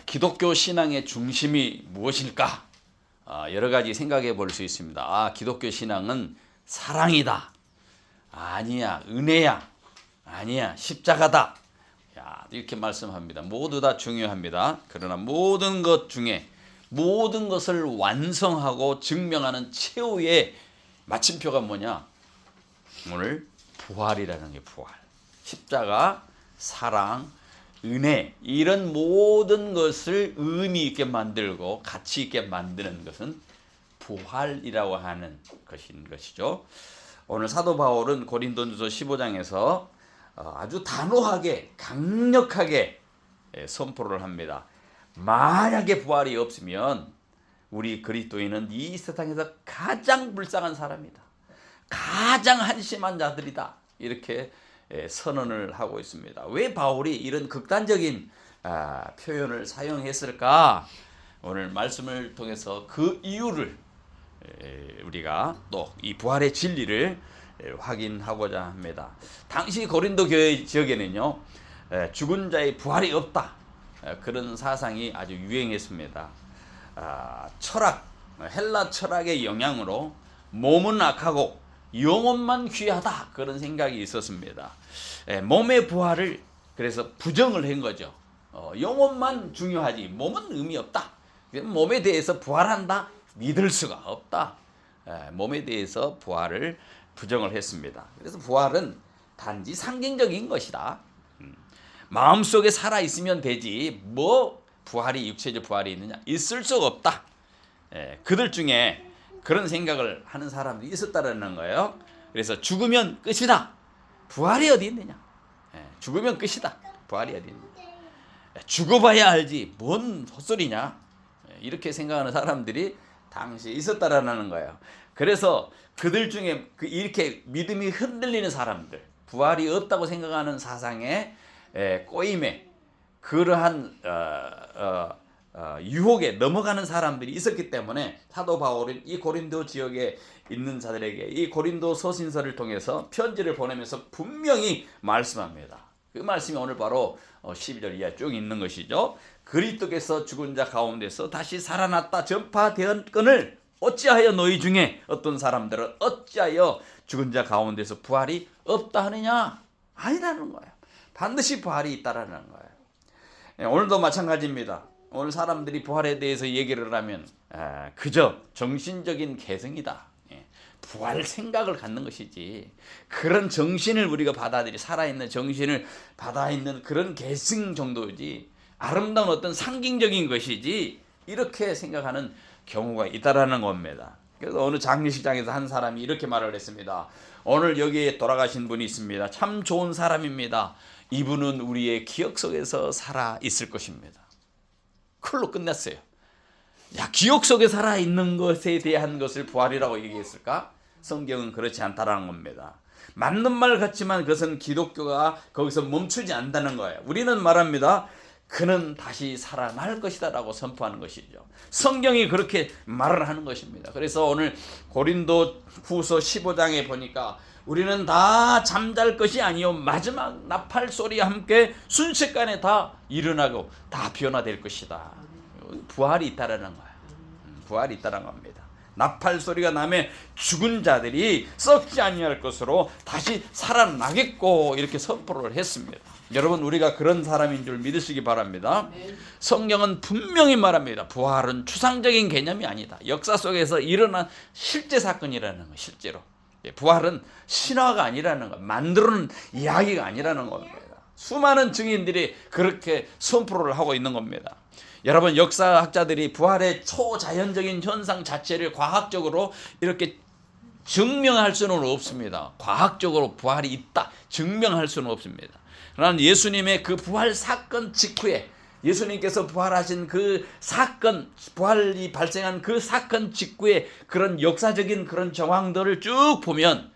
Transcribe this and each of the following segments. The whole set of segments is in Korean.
기독교 신앙의 중심이 무엇일까? 여러 가지 생각해 볼 수 있습니다. 기독교 신앙은 사랑이다. 아니야, 은혜야. 아니야, 십자가다. 이렇게 말씀합니다. 모두 다 중요합니다. 그러나 모든 것 중에 모든 것을 완성하고 증명하는 최후의 마침표가 뭐냐? 오늘 부활이라는 게 부활. 십자가, 사랑, 은혜, 이런 모든 것을 의미 있게 만들고 가치 있게 만드는 것은 부활이라고 하는 것인 것이죠. 오늘 사도 바울은 고린도전서 15장에서 아주 단호하게 강력하게 선포를 합니다. 만약에 부활이 없으면 우리 그리스도인은 이 세상에서 가장 불쌍한 사람이다. 가장 한심한 자들이다. 이렇게 선언을 하고 있습니다. 왜 바울이 이런 극단적인 표현을 사용했을까? 오늘 말씀을 통해서 그 이유를 우리가 또 이 부활의 진리를 확인하고자 합니다. 당시 고린도 교회 지역에는요, 죽은 자의 부활이 없다, 그런 사상이 아주 유행했습니다. 철학, 헬라 철학의 영향으로 몸은 악하고 영혼만 귀하다, 그런 생각이 있었습니다. 몸의 부활을 그래서 부정을 한 거죠. 영혼만 중요하지 몸은 의미 없다. 몸에 대해서 부활한다? 믿을 수가 없다. 몸에 대해서 부활을 부정을 했습니다. 그래서 부활은 단지 상징적인 것이다. 마음속에 살아있으면 되지 뭐 부활이, 육체적 부활이 있느냐? 있을 수가 없다. 그들 중에 그런 생각을 하는 사람들이 있었다는 거예요. 그래서 죽으면 끝이다. 부활이 어디 있느냐? 죽으면 끝이다. 부활이 어디 있느냐? 죽어봐야 알지 뭔 헛소리냐? 이렇게 생각하는 사람들이 당시에 있었다라는 거예요. 그래서 그들 중에 이렇게 믿음이 흔들리는 사람들, 부활이 없다고 생각하는 사상에 꼬임에 그러한 유혹에 넘어가는 사람들이 있었기 때문에 사도 바울은 이 고린도 지역에 있는 자들에게 이 고린도 서신서를 통해서 편지를 보내면서 분명히 말씀합니다. 그 말씀이 오늘 바로 12절 이하 쭉 있는 것이죠. 그리스도께서 죽은 자 가운데서 다시 살아났다 전파되었거늘 어찌하여 너희 중에 어떤 사람들은 어찌하여 죽은 자 가운데서 부활이 없다 하느냐? 아니라는 거예요. 반드시 부활이 있다라는 거예요. 오늘도 마찬가지입니다. 오늘 사람들이 부활에 대해서 얘기를 하면 그저 정신적인 개성이다. 부활 생각을 갖는 것이지 그런 정신을 우리가 받아들이 살아있는 정신을 받아있는 그런 개성 정도지 아름다운 어떤 상징적인 것이지 이렇게 생각하는 경우가 있다라는 겁니다. 그래서 어느 장례식장에서 한 사람이 이렇게 말을 했습니다. 오늘 여기에 돌아가신 분이 있습니다. 참 좋은 사람입니다. 이분은 우리의 기억 속에서 살아 있을 것입니다. 그걸로 끝냈어요. 기억 속에 살아있는 것에 대한 것을 부활이라고 얘기했을까? 성경은 그렇지 않다라는 겁니다. 맞는 말 같지만 그것은 기독교가 거기서 멈추지 않는다는 거예요. 우리는 말합니다. 그는 다시 살아날 것이다 라고 선포하는 것이죠. 성경이 그렇게 말을 하는 것입니다. 그래서 오늘 고린도 후서 15장에 보니까 우리는 다 잠잘 것이 아니요 마지막 나팔 소리와 함께 순식간에 다 일어나고 다 변화될 것이다. 부활이 있다라는 거예요. 부활이 있다는 겁니다. 나팔 소리가 나면 죽은 자들이 썩지 아니할 것으로 다시 살아나겠고 이렇게 선포를 했습니다. 여러분, 우리가 그런 사람인 줄 믿으시기 바랍니다. 성경은 분명히 말합니다. 부활은 추상적인 개념이 아니다. 역사 속에서 일어난 실제 사건이라는 거, 실제로. 부활은 신화가 아니라는 거, 만들어낸 이야기가 아니라는 겁니다. 수많은 증인들이 그렇게 선포를 하고 있는 겁니다. 여러분, 역사학자들이 부활의 초자연적인 현상 자체를 과학적으로 이렇게 증명할 수는 없습니다. 과학적으로 부활이 있다 증명할 수는 없습니다. 그러나 예수님의 그 부활 사건 직후에 예수님께서 부활하신 그 사건, 부활이 발생한 그 사건 직후에 그런 역사적인 그런 정황들을 쭉 보면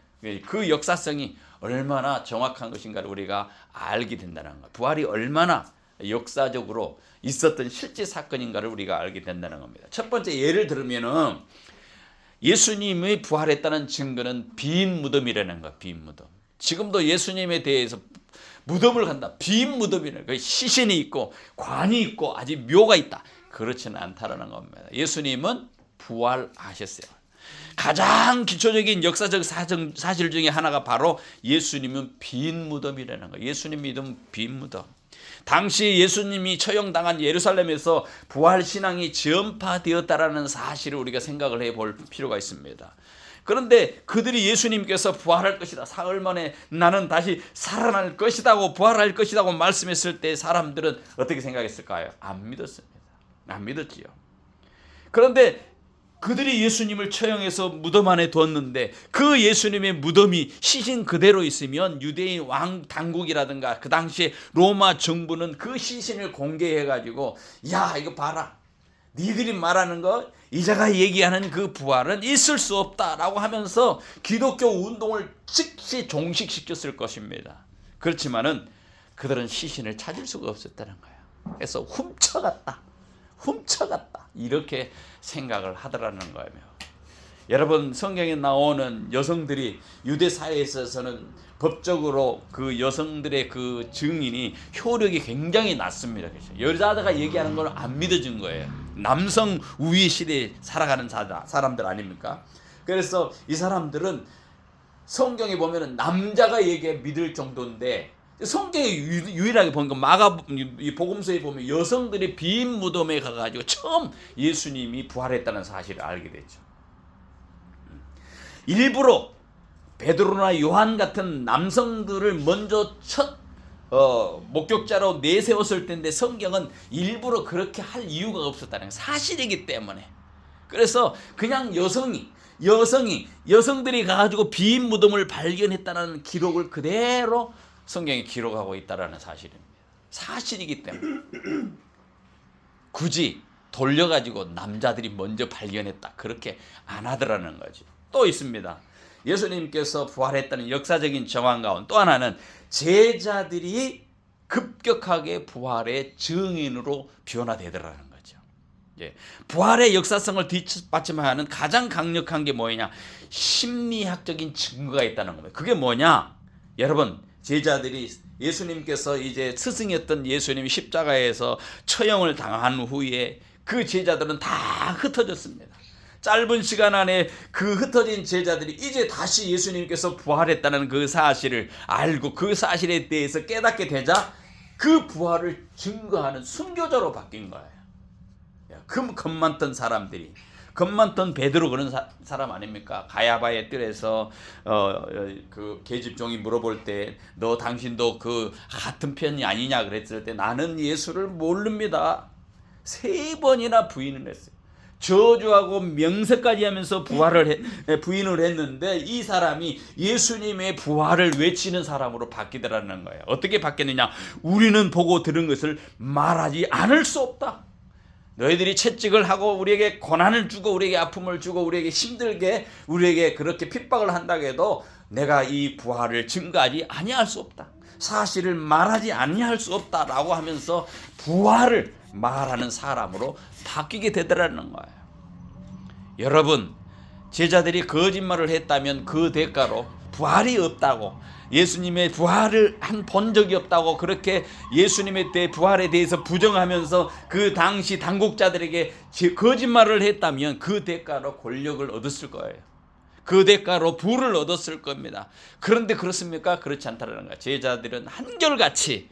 그 역사성이 얼마나 정확한 것인가를 우리가 알게 된다는 거예요. 부활이 얼마나 역사적으로 있었던 실제 사건인가를 우리가 알게 된다는 겁니다. 첫 번째 예를 들면은 예수님이 부활했다는 증거는 빈 무덤이라는 거예요. 빈 무덤. 지금도 예수님에 대해서 무덤을 간다. 빈 무덤이네. 그 시신이 있고 관이 있고 아직 묘가 있다. 그렇지는 않다라는 겁니다. 예수님은 부활하셨어요. 가장 기초적인 역사적 사실 중에 하나가 바로 예수님은 빈 무덤이라는 거예요. 예수님 믿음 빈 무덤. 당시 예수님이 처형당한 예루살렘에서 부활신앙이 전파되었다라는 사실을 우리가 생각을 해볼 필요가 있습니다. 그런데 그들이 예수님께서 부활할 것이다, 사흘 만에 나는 다시 살아날 것이다고 부활할 것이라고 말씀했을 때 사람들은 어떻게 생각했을까요? 안 믿었습니다. 안 믿었지요. 그런데 그들이 예수님을 처형해서 무덤 안에 두었는데 그 예수님의 무덤이 시신 그대로 있으면 유대인 왕 당국이라든가 그 당시에 로마 정부는 그 시신을 공개해가지고 야 이거 봐라, 니들이 말하는 거 이자가 얘기하는 그 부활은 있을 수 없다라고 하면서 기독교 운동을 즉시 종식시켰을 것입니다. 그렇지만은 그들은 시신을 찾을 수가 없었다는 거예요. 그래서 훔쳐갔다 이렇게 생각을 하더라는 거예요. 여러분, 성경에 나오는 여성들이 유대 사회에 있어서는 법적으로 그 여성들의 그 증인이 효력이 굉장히 낮습니다. 그렇죠? 여자가 얘기하는 걸 안 믿어준 거예요. 남성 우위 시대에 살아가는 사람들 아닙니까? 그래서 이 사람들은 성경에 보면은 남자가 얘기해 믿을 정도인데 성경에 유일하게 보니까 복음서에 보면 여성들이 빈 무덤에 가가지고 처음 예수님이 부활했다는 사실을 알게 됐죠. 일부러 베드로나 요한 같은 남성들을 먼저 첫 목격자로 내세웠을 텐데 성경은 일부러 그렇게 할 이유가 없었다는 사실이기 때문에. 그래서 그냥 여성들이 가가지고 빈 무덤을 발견했다는 기록을 그대로 성경이 기록하고 있다는 사실입니다. 사실이기 때문에 굳이 돌려가지고 남자들이 먼저 발견했다 그렇게 안 하더라는 거죠. 또 있습니다. 예수님께서 부활했다는 역사적인 정황 가운데 또 하나는 제자들이 급격하게 부활의 증인으로 변화되더라는 거죠. 부활의 역사성을 뒷받침하는 가장 강력한 게 뭐냐? 심리학적인 증거가 있다는 겁니다. 그게 뭐냐? 여러분, 제자들이 예수님께서 이제 스승이었던 예수님이 십자가에서 처형을 당한 후에 그 제자들은 다 흩어졌습니다. 짧은 시간 안에 그 흩어진 제자들이 이제 다시 예수님께서 부활했다는 그 사실을 알고 그 사실에 대해서 깨닫게 되자 그 부활을 증거하는 순교자로 바뀐 거예요. 겁 많던 사람들이, 겁 많던 베드로 그런 사람 아닙니까? 가야바의 뜰에서 그 계집종이 물어볼 때 너 당신도 그 같은 편이 아니냐 그랬을 때 나는 예수를 모릅니다. 3번이나 부인을 했어요. 저주하고 명세까지 하면서 부인을 했는데 이 사람이 예수님의 부활을 외치는 사람으로 바뀌더라는 거예요. 어떻게 바뀌느냐? 우리는 보고 들은 것을 말하지 않을 수 없다. 너희들이 채찍을 하고 우리에게 고난을 주고 우리에게 아픔을 주고 우리에게 힘들게 우리에게 그렇게 핍박을 한다고 해도 내가 이 부활을 증거하지 아니할 수 없다. 사실을 말하지 아니할 수 없다라고 하면서 부활을 말하는 사람으로 바뀌게 되더라는 거예요. 여러분, 제자들이 거짓말을 했다면 그 대가로 부활이 없다고, 예수님의 부활을 본 적이 없다고 그렇게 예수님의 부활에 대해서 부정하면서 그 당시 당국자들에게 거짓말을 했다면 그 대가로 권력을 얻었을 거예요. 그 대가로 부를 얻었을 겁니다. 그런데 그렇습니까? 그렇지 않다는 거예요. 제자들은 한결같이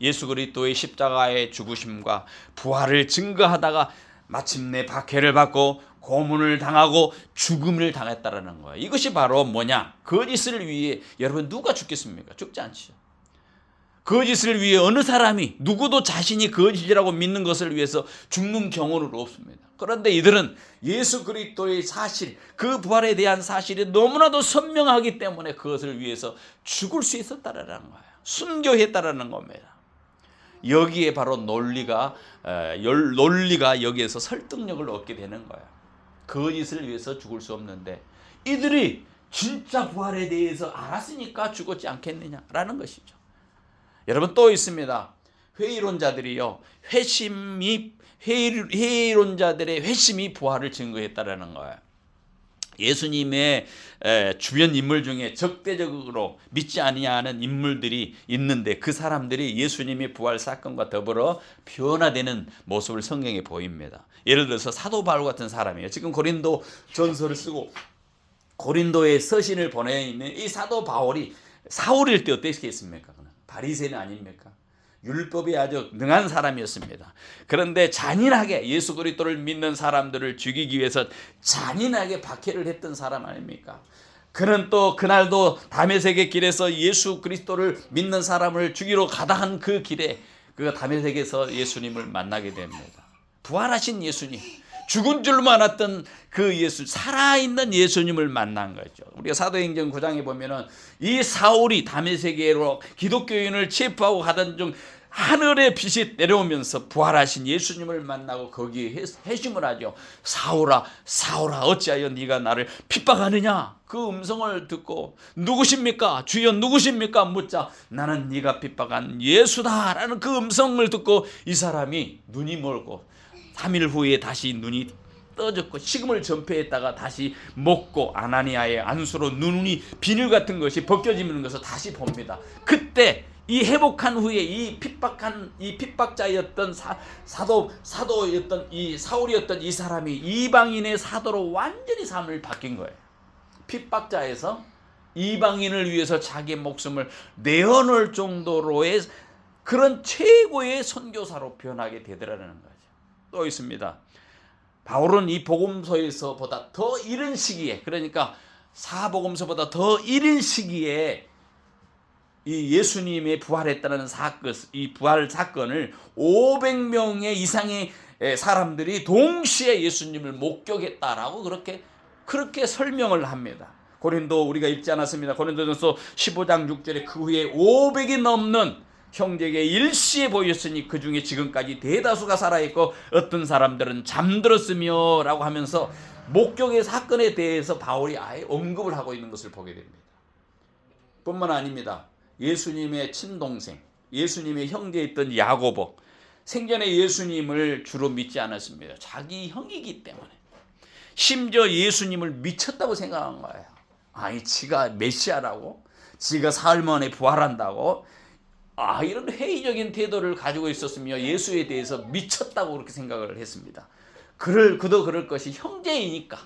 예수 그리스도의 십자가의 죽으심과 부활을 증거하다가 마침내 박해를 받고 고문을 당하고 죽음을 당했다라는 거예요. 이것이 바로 뭐냐? 거짓을 위해 여러분 누가 죽겠습니까? 죽지 않죠. 거짓을 위해 어느 사람이 누구도 자신이 거짓이라고 믿는 것을 위해서 죽는 경우는 없습니다. 그런데 이들은 예수 그리스도의 사실, 그 부활에 대한 사실이 너무나도 선명하기 때문에 그것을 위해서 죽을 수 있었다라는 거예요. 순교했다라는 겁니다. 여기에 바로 논리가 여기에서 설득력을 얻게 되는 거예요. 거짓을 위해서 죽을 수 없는데 이들이 진짜 부활에 대해서 알았으니까 죽었지 않겠느냐라는 것이죠. 여러분, 또 있습니다. 회의론자들이요, 회의론자들의 회심이 부활을 증거했다라는 거예요. 예수님의 주변 인물 중에 적대적으로 믿지 아니하는 인물들이 있는데 그 사람들이 예수님의 부활 사건과 더불어 변화되는 모습을 성경에 보입니다. 예를 들어서 사도 바울 같은 사람이에요. 지금 고린도 전서를 쓰고 고린도에 서신을 보내있는 이 사도 바울이 사울일 때 어땠겠습니까? 바리새인 아닙니까? 율법이 아주 능한 사람이었습니다. 그런데 잔인하게 예수 그리스도를 믿는 사람들을 죽이기 위해서 잔인하게 박해를 했던 사람 아닙니까? 그는 또 그날도 다메섹의 길에서 예수 그리스도를 믿는 사람을 죽이러 가다한 그 길에 그가 다메섹에서 예수님을 만나게 됩니다. 부활하신 예수님, 죽은 줄만 알았던 그 예수, 살아있는 예수님을 만난 거죠. 우리가 사도행전 9장에 보면은 이 사울이 다메섹으로 기독교인을 체포하고 가던 중 하늘의 빛이 내려오면서 부활하신 예수님을 만나고 거기에 회심을 하죠. 사울아, 사울아, 어찌하여 네가 나를 핍박하느냐? 그 음성을 듣고 누구십니까? 주여 누구십니까? 묻자 나는 네가 핍박한 예수다라는 그 음성을 듣고 이 사람이 눈이 멀고 3일 후에 다시 눈이 떠졌고 식음을 전폐했다가 다시 먹고 아나니아의 안수로 눈이 비늘 같은 것이 벗겨지는 것을 다시 봅니다. 그때 이 회복한 후에 이 핍박자였던 사도였던 이 사울이었던 이 사람이 이방인의 사도로 완전히 삶을 바뀐 거예요. 핍박자에서 이방인을 위해서 자기 목숨을 내어놓을 정도로의 그런 최고의 선교사로 변하게 되더라는 거죠. 또 있습니다. 바울은 이 복음서에서보다 더 이른 시기에, 그러니까 사복음서보다 더 이른 시기에 이 예수님의 부활했다는 사건, 이 부활 사건을 500명의 이상의 사람들이 동시에 예수님을 목격했다라고 그렇게 설명을 합니다. 고린도 우리가 읽지 않았습니다. 고린도전서 15장 6절에 그 후에 500이 넘는 형제에게 일시에 보였으니 그 중에 지금까지 대다수가 살아있고 어떤 사람들은 잠들었으며 라고 하면서 목격의 사건에 대해서 바울이 아예 언급을 하고 있는 것을 보게 됩니다. 뿐만 아닙니다. 예수님의 친동생, 예수님의 형제였던 야고보, 생전에 예수님을 주로 믿지 않았습니다. 자기 형이기 때문에. 심지어 예수님을 미쳤다고 생각한 거예요. 아니, 지가 메시아라고? 지가 사흘 만에 부활한다고? 이런 회의적인 태도를 가지고 있었으며 예수에 대해서 미쳤다고 그렇게 생각을 했습니다. 그도 그럴 것이 형제이니까.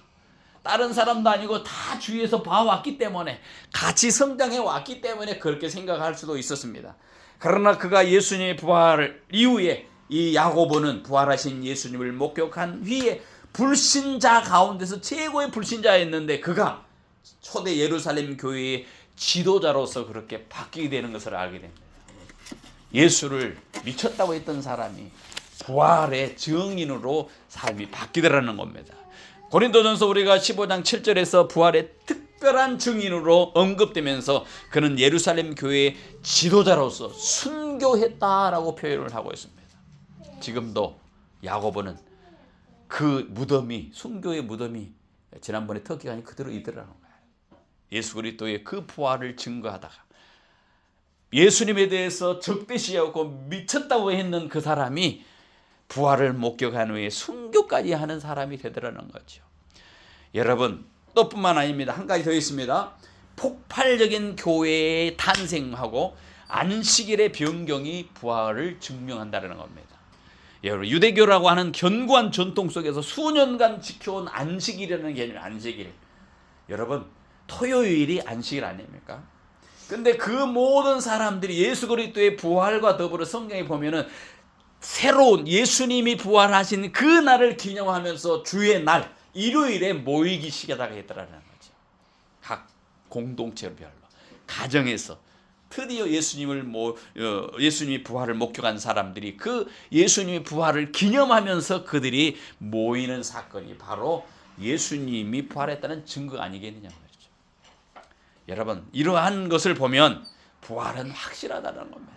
다른 사람도 아니고 다 주위에서 봐왔기 때문에 같이 성장해 왔기 때문에 그렇게 생각할 수도 있었습니다. 그러나 그가 예수님의 부활 이후에 이 야고보는 부활하신 예수님을 목격한 후에 불신자 가운데서 최고의 불신자였는데 그가 초대 예루살렘 교회의 지도자로서 그렇게 바뀌게 되는 것을 알게 됩니다. 예수를 미쳤다고 했던 사람이 부활의 증인으로 삶이 바뀌더라는 겁니다. 고린도전서 우리가 15장 7절에서 부활의 특별한 증인으로 언급되면서 그는 예루살렘 교회의 지도자로서 순교했다라고 표현을 하고 있습니다. 지금도 야고보는 그 무덤이, 순교의 무덤이 지난번에 터키 가니 그대로 있더라는 거예요. 예수 그리스도의 그 부활을 증거하다가 예수님에 대해서 적대시하고 미쳤다고 했는 그 사람이 부활을 목격한 후에 순교까지 하는 사람이 되더라는 거죠. 여러분, 또 뿐만 아닙니다. 한 가지 더 있습니다. 폭발적인 교회의 탄생하고 안식일의 변경이 부활을 증명한다는 겁니다. 여러분, 유대교라고 하는 견고한 전통 속에서 수년간 지켜온 안식일이라는 개념, 안식일. 여러분, 토요일이 안식일 아닙니까? 근데 그 모든 사람들이 예수 그리스도의 부활과 더불어 성경에 보면은 새로운 예수님이 부활하신 그 날을 기념하면서 주의 날, 일요일에 모이기 시작하게 했다라는 거죠. 각 공동체별로, 가정에서 드디어 예수님이 부활을 목격한 사람들이 그 예수님의 부활을 기념하면서 그들이 모이는 사건이 바로 예수님이 부활했다는 증거 아니겠느냐 말이죠. 여러분, 이러한 것을 보면 부활은 확실하다는 겁니다.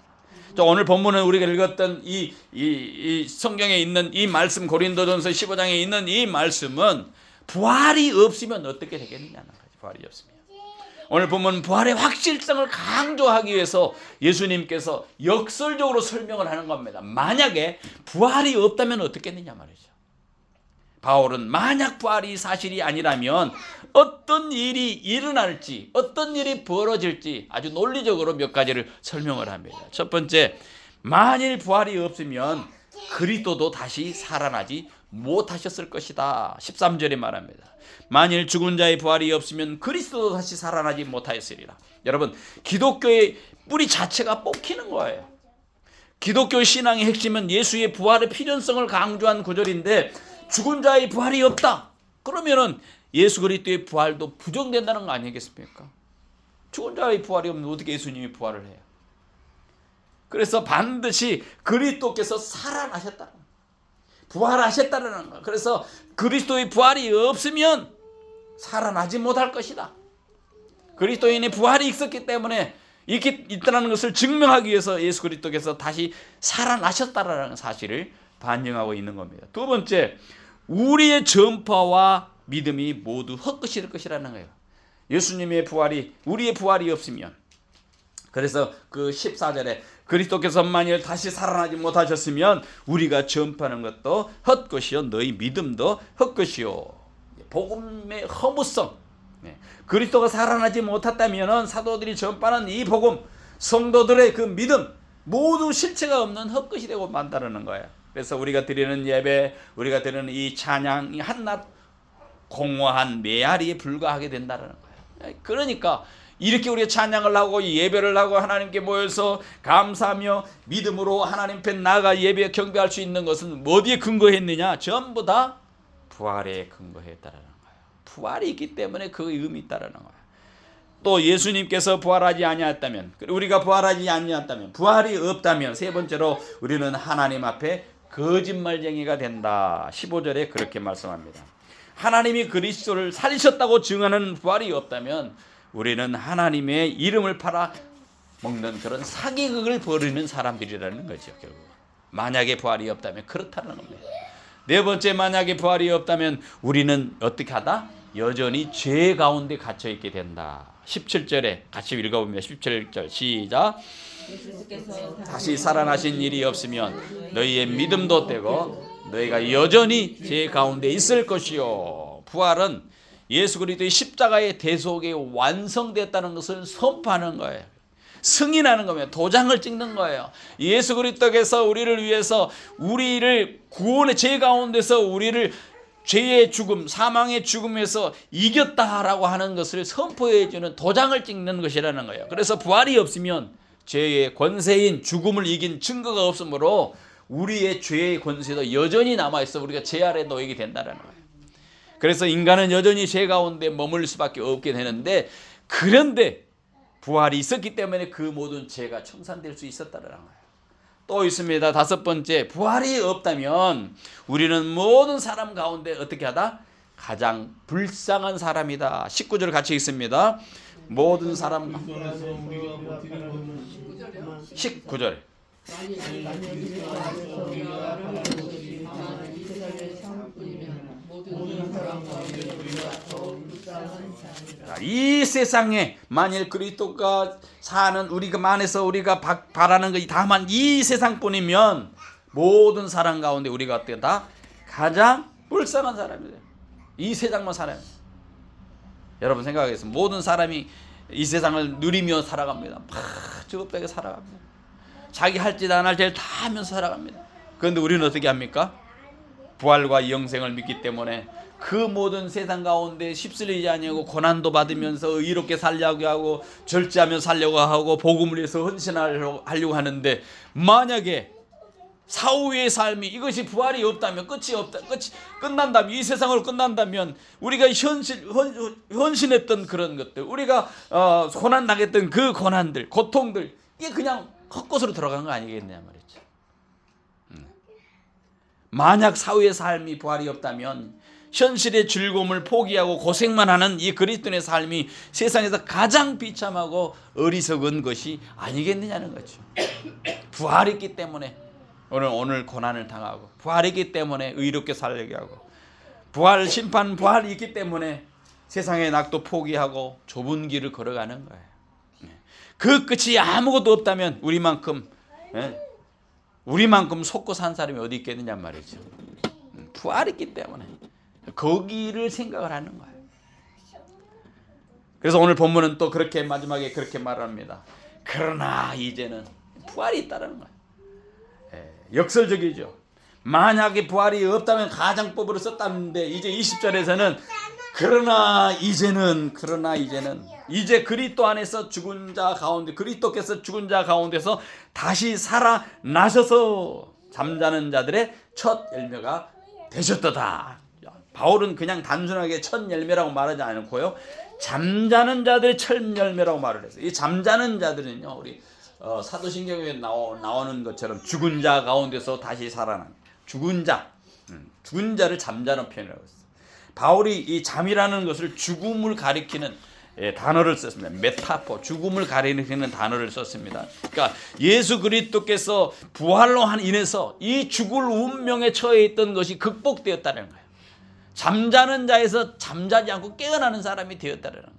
오늘 본문은 우리가 읽었던 이 성경에 있는 이 말씀, 고린도전서 15장에 있는 이 말씀은 부활이 없으면 어떻게 되겠느냐는 거죠. 부활이 없으면. 오늘 본문 부활의 확실성을 강조하기 위해서 예수님께서 역설적으로 설명을 하는 겁니다. 만약에 부활이 없다면 어떻겠느냐 말이죠. 바울은 만약 부활이 사실이 아니라면 어떤 일이 일어날지, 어떤 일이 벌어질지 아주 논리적으로 몇 가지를 설명을 합니다. 첫 번째, 만일 부활이 없으면 그리스도도 다시 살아나지 못하셨을 것이다. 13절에 말합니다. 만일 죽은 자의 부활이 없으면 그리스도도 다시 살아나지 못하였으리라. 여러분, 기독교의 뿌리 자체가 뽑히는 거예요. 기독교 신앙의 핵심은 예수의 부활의 필연성을 강조한 구절인데, 죽은 자의 부활이 없다. 그러면은 예수 그리스도의 부활도 부정된다는 거 아니겠습니까? 죽은 자의 부활이 없는데 어떻게 예수님이 부활을 해요? 그래서 반드시 그리스도께서 살아나셨다. 부활하셨다는 거예요. 그래서 그리스도의 부활이 없으면 살아나지 못할 것이다. 그리스도인의 부활이 있었기 때문에 이렇게 있다는 것을 증명하기 위해서 예수 그리스도께서 다시 살아나셨다라는 사실을 반증하고 있는 겁니다. 두 번째, 우리의 전파와 믿음이 모두 헛것이 될 것이라는 거예요. 예수님의 부활이, 우리의 부활이 없으면, 그래서 그 14절에 그리스도께서 만일 다시 살아나지 못하셨으면 우리가 전파하는 것도 헛것이요 너희 믿음도 헛것이요. 복음의 허무성, 그리스도가 살아나지 못했다면 사도들이 전파하는 이 복음, 성도들의 그 믿음 모두 실체가 없는 헛것이 되고 만다라는 거예요. 그래서 우리가 드리는 예배, 우리가 드리는 이 찬양이 한낱 공허한 메아리에 불과하게 된다는 거예요. 그러니까 이렇게 우리가 찬양을 하고 예배를 하고 하나님께 모여서 감사하며 믿음으로 하나님 앞에 나아가 예배 경배할 수 있는 것은 어디에 근거했느냐? 전부 다 부활에 근거했다라는 거예요. 부활이 있기 때문에 그 의미 있다라는 거예요. 또 예수님께서 부활하지 아니했다면, 우리가 부활하지 아니했다면, 부활이 없다면, 세 번째로 우리는 하나님 앞에 거짓말쟁이가 된다. 15절에 그렇게 말씀합니다. 하나님이 그리스도를 살리셨다고 증언하는 부활이 없다면 우리는 하나님의 이름을 팔아 먹는 그런 사기극을 벌이는 사람들이라는 거죠. 결국 만약에 부활이 없다면 그렇다는 겁니다. 네 번째, 만약에 부활이 없다면 우리는 어떻게 하다? 여전히 죄 가운데 갇혀 있게 된다. 17절에 같이 읽어보면 17절 시작. 다시 살아나신 일이 없으면 너희의 믿음도 떼고 너희가 여전히 죄 가운데 있을 것이요. 부활은 예수 그리스도의 십자가의 대속이 완성됐다는 것을 선포하는 거예요. 승인하는 겁니다. 도장을 찍는 거예요. 예수 그리스도께서 우리를 위해서 우리를 구원의 죄 가운데서 우리를 죄의 죽음, 사망의 죽음에서 이겼다라고 하는 것을 선포해 주는 도장을 찍는 것이라는 거예요. 그래서 부활이 없으면 죄의 권세인 죽음을 이긴 증거가 없으므로 우리의 죄의 권세도 여전히 남아있어 우리가 죄 아래 놓이게 된다는 거예요. 그래서 인간은 여전히 죄 가운데 머물 수밖에 없게 되는데, 그런데 부활이 있었기 때문에 그 모든 죄가 청산될 수 있었다는 거예요. 또 있습니다. 다섯 번째, 부활이 없다면 우리는 모든 사람 가운데 어떻게 하다? 가장 불쌍한 사람이다. 19절 같이 읽습니다. 모든 사람 19절 이 세상에 만일 그리스도가 사는 우리가 만에서 우리가 바라는 것이 다만 이 세상뿐이면 모든 사람 가운데 우리가 어떻게 다 가장 불쌍한 사람이에요. 이 세상만 살아요. 여러분 생각하겠습니다. 모든 사람이 이 세상을 누리며 살아갑니다. 즐겁게 살아갑니다. 자기 할 짓 안 할 짓 다 하면서 살아갑니다. 그런데 우리는 어떻게 합니까? 부활과 영생을 믿기 때문에 그 모든 세상 가운데 휩쓸리지 아니하고 고난도 받으면서 의롭게 살려고 하고 절제하며 살려고 하고 복음을 위해서 헌신하려고 하는데, 만약에 사후의 삶이 이것이 부활이 없다면 끝난다면, 이 세상으로 끝난다면 우리가 헌신했던 그런 것들, 우리가 고난 당했던 그 고난들, 고통들, 이게 그냥 헛것으로 들어간 거 아니겠냐 말이죠. 만약 사후의 삶이 부활이 없다면 현실의 즐거움을 포기하고 고생만 하는 이 그리스도인의 삶이 세상에서 가장 비참하고 어리석은 것이 아니겠느냐는 거죠. 부활이 있기 때문에 오늘 고난을 당하고, 부활이 있기 때문에 의롭게 살려고 하고, 부활 심판 부활이 있기 때문에 세상의 낙도 포기하고 좁은 길을 걸어가는 거예요. 그 끝이 아무것도 없다면 우리만큼 속고 산 사람이 어디 있겠느냐 말이죠. 부활이 있기 때문에 거기를 생각을 하는 거예요. 그래서 오늘 본문은 또 그렇게 마지막에 그렇게 말합니다. 그러나 이제는 부활이 있다는 거예요. 역설적이죠. 만약에 부활이 없다면 가정법으로 썼다는데 이제 20절에서는 그러나 이제는 이제 그리스도 안에서 죽은 자 가운데 그리스도께서 죽은 자 가운데서 다시 살아나셔서 잠자는 자들의 첫 열매가 되셨도다. 바울은 그냥 단순하게 첫 열매라고 말하지 않고요. 잠자는 자들의 첫 열매라고 말을 했어요. 이 잠자는 자들은요. 우리 사도신경에 나오는 것처럼 죽은 자 가운데서 다시 살아난 죽은 자를 잠자는 표현이라고 했어요. 바울이 이 잠이라는 것을 죽음을 가리키는 단어를 썼습니다. 메타포, 죽음을 가리키는 단어를 썼습니다. 그러니까 예수 그리스도께서 부활로 인해서 이 죽을 운명에 처해 있던 것이 극복되었다는 거예요. 잠자는 자에서 잠자지 않고 깨어나는 사람이 되었다는 거예요.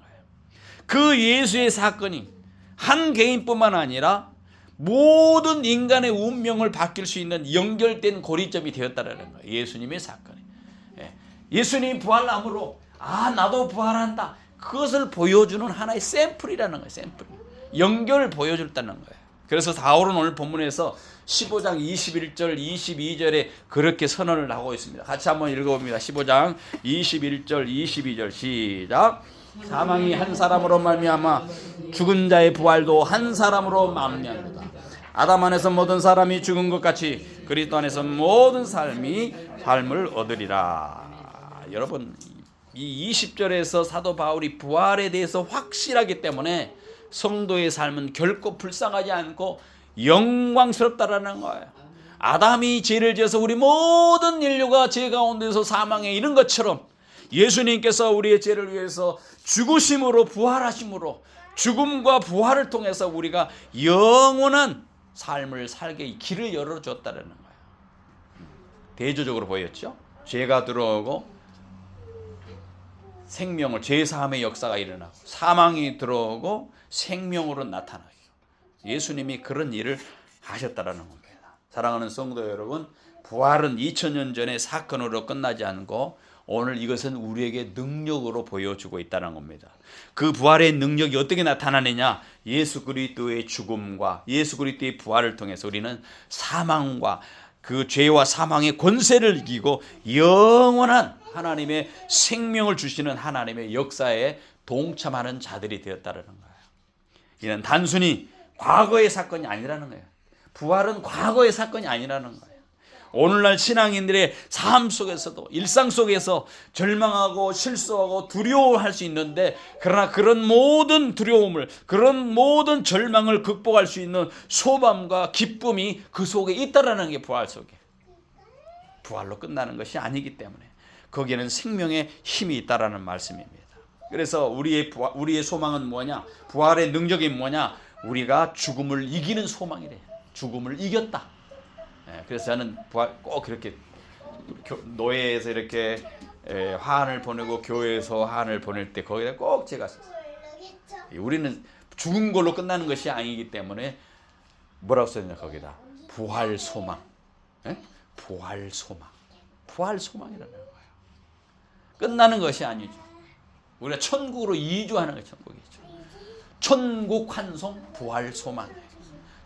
그 예수의 사건이 한 개인뿐만 아니라 모든 인간의 운명을 바뀔 수 있는 연결된 고리점이 되었다는 거예요. 예수님의 사건이. 예수님이 부활함으로 나도 부활한다. 그것을 보여주는 하나의 샘플이라는 거예요. 샘플. 연결을 보여줬다는 거예요. 그래서 바울은 오늘 본문에서 15장 21절 22절에 그렇게 선언을 하고 있습니다. 같이 한번 읽어봅니다. 15장 21절 22절 시작. 사망이 한 사람으로 말미암아 죽은 자의 부활도 한 사람으로 말미암다. 아담 안에서 모든 사람이 죽은 것 같이 그리스도 안에서 모든 삶을 얻으리라. 여러분 이 20절에서 사도 바울이 부활에 대해서 확실하기 때문에 성도의 삶은 결코 불쌍하지 않고 영광스럽다라는 거예요. 아담이 죄를 지어서 우리 모든 인류가 죄 가운데서 사망에 이른 것처럼 예수님께서 우리의 죄를 위해서 죽으심으로 부활하심으로 죽음과 부활을 통해서 우리가 영원한 삶을 살게 길을 열어줬다는 거예요. 대조적으로 보였죠. 죄가 들어오고 생명을 죄사함의 역사가 일어나고 사망이 들어오고 생명으로 나타나요. 예수님이 그런 일을 하셨다라는 겁니다. 사랑하는 성도 여러분, 부활은 2000년 전의 사건으로 끝나지 않고 오늘 이것은 우리에게 능력으로 보여주고 있다는 겁니다. 그 부활의 능력이 어떻게 나타나느냐? 예수 그리스도의 죽음과 예수 그리스도의 부활을 통해서 우리는 사망과 그 죄와 사망의 권세를 이기고 영원한 하나님의 생명을 주시는 하나님의 역사에 동참하는 자들이 되었다는 거예요. 이는 단순히 과거의 사건이 아니라는 거예요. 부활은 과거의 사건이 아니라는 거예요. 오늘날 신앙인들의 삶 속에서도 일상 속에서 절망하고 실수하고 두려워할 수 있는데 그러나 그런 모든 두려움을 그런 모든 절망을 극복할 수 있는 소망과 기쁨이 그 속에 있다라는 게 부활 속에. 부활로 끝나는 것이 아니기 때문에 거기에는 생명의 힘이 있다라는 말씀입니다. 그래서 우리의 소망은 뭐냐? 부활의 능력이 뭐냐? 우리가 죽음을 이기는 소망이래. 죽음을 이겼다. 그래서 저는 부활 꼭 이렇게 노예에서 이렇게 화환을 보내고 교회에서 화환을 보낼 때 거기다 꼭 제가 우리는 죽은 걸로 끝나는 것이 아니기 때문에 뭐라고 썼냐 거기다 부활 소망, 부활 소망, 부활 소망이라는 거예요. 끝나는 것이 아니죠. 우리가 천국으로 이주하는 게 천국이죠. 천국 환송, 부활 소망.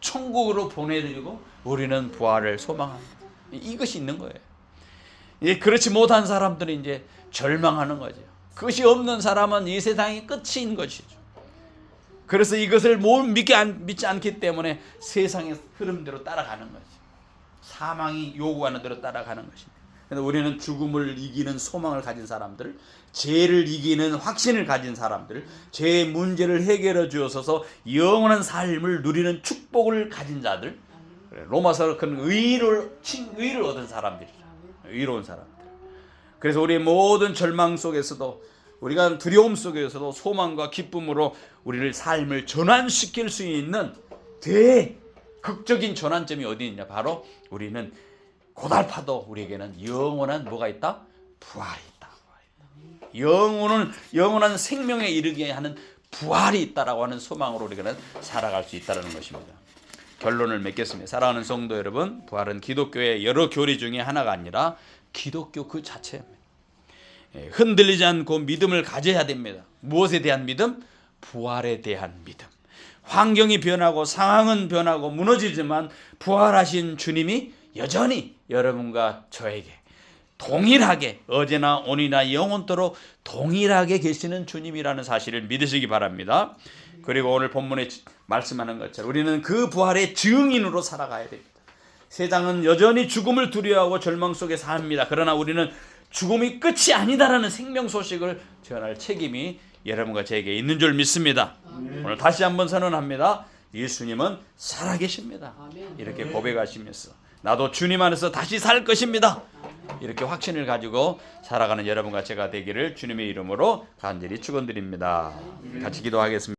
천국으로 보내드리고 우리는 부활을 소망합니다. 이것이 있는 거예요. 그렇지 못한 사람들이 이제 절망하는 거죠. 그것이 없는 사람은 이 세상이 끝인 것이죠. 그래서 이것을 믿지 않기 때문에 세상의 흐름대로 따라가는 거죠. 사망이 요구하는 대로 따라가는 것입니다. 그래서 우리는 죽음을 이기는 소망을 가진 사람들, 죄를 이기는 확신을 가진 사람들, 죄의 문제를 해결해 주어서 영원한 삶을 누리는 축복을 가진 자들, 로마서 그런 의를 얻은 사람들이죠. 의로운 사람들. 그래서 우리의 모든 절망 속에서도 우리가 두려움 속에서도 소망과 기쁨으로 우리를 삶을 전환시킬 수 있는 대극적인 전환점이 어디 있냐? 바로 우리는 고달파도 우리에게는 영원한 뭐가 있다? 부활이 있다. 영원한 생명에 이르게 하는 부활이 있다라고 하는 소망으로 우리가 살아갈 수 있다는 것입니다. 결론을 맺겠습니다. 사랑하는 성도 여러분, 부활은 기독교의 여러 교리 중에 하나가 아니라 기독교 그 자체입니다. 흔들리지 않고 믿음을 가져야 됩니다. 무엇에 대한 믿음? 부활에 대한 믿음. 환경이 변하고 상황은 변하고 무너지지만 부활하신 주님이 여전히 여러분과 저에게 동일하게 어제나 오늘이나 영원토록 동일하게 계시는 주님이라는 사실을 믿으시기 바랍니다. 그리고 오늘 본문에 말씀하는 것처럼 우리는 그 부활의 증인으로 살아가야 됩니다. 세상은 여전히 죽음을 두려워하고 절망 속에 삽니다. 그러나 우리는 죽음이 끝이 아니다라는 생명 소식을 전할 책임이 여러분과 저에게 있는 줄 믿습니다. 오늘 다시 한번 선언합니다. 예수님은 살아계십니다. 이렇게 고백하시면서 나도 주님 안에서 다시 살 것입니다. 이렇게 확신을 가지고 살아가는 여러분과 제가 되기를 주님의 이름으로 간절히 축원드립니다. 같이 기도하겠습니다.